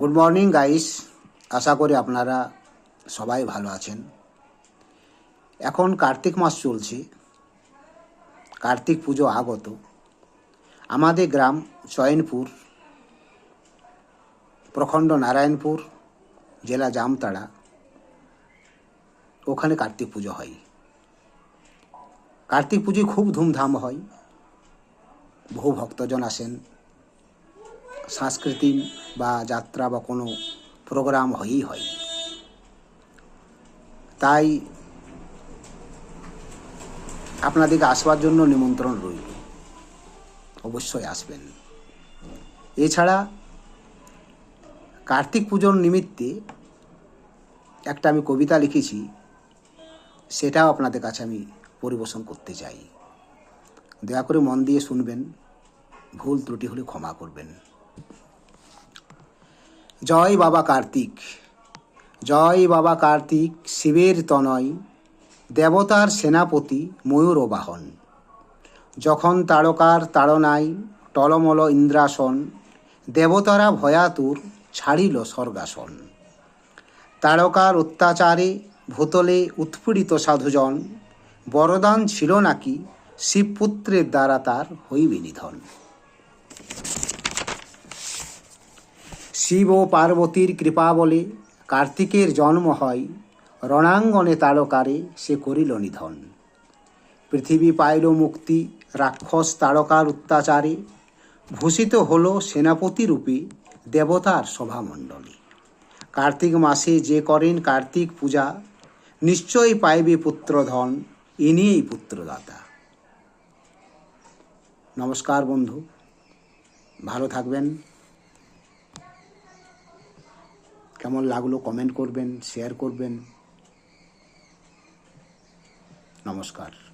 Good morning guys, আশা করি আপনারা সবাই ভালো আছেন। এখন কার্তিক মাস চলছে, কার্তিক পুজো আগত। আমাদের গ্রাম চয়নপুর, প্রখণ্ড নারায়ণপুর, জেলা জামতাড়া, ওখানে কার্তিক পুজো হয়। কার্তিক পুজো খুব ধুমধাম হয়, বহু ভক্তজন আসেন। সাংস্কৃতিক বা যাত্রা বা কোনো প্রোগ্রাম হয়েই হয়। তাই আপনাদেরকে আসবার জন্য নিমন্ত্রণ রইল, অবশ্যই আসবেন। এছাড়া কার্তিক পুজোর নিমিত্তে একটা আমি কবিতা লিখেছি, সেটাও আপনাদের কাছে আমি পরিবেশন করতে চাই। দয়া করে মন দিয়ে শুনবেন, ভুল ত্রুটি হলে ক্ষমা করবেন। জয় বাবা কার্তিক, জয় বাবা কার্তিক, শিবের তনয়, দেবতার সেনাপতি, ময়ূর বাহন। যখন তারকার তাড়নায় টলমল ইন্দ্রাসন, দেবতারা ভয়াতুর ছাড়িল স্বর্গাসন। তারকার অত্যাচারে ভূতলে উৎপীড়িত সাধুজন, বরদান ছিল নাকি শিবপুত্রের দ্বারা তার হইবে নিধন। শিব ও পার্বতীর কৃপা বলে কার্তিকের জন্ম হয়, রণাঙ্গনে তারকারে সে করিল নিধন। পৃথিবী পাইল মুক্তি রাক্ষস তারকার অত্যাচারে, ভূষিত হল সেনাপতি রূপে দেবতার সভামণ্ডলে। কার্তিক মাসে যে করেন কার্তিক পূজা, নিশ্চয়ই পাইবে পুত্রধন, ইনিই পুত্রদাতা। নমস্কার বন্ধু, ভালো থাকবেন। কেমন লাগলো কমেন্ট করবেন, শেয়ার করবেন। নমস্কার।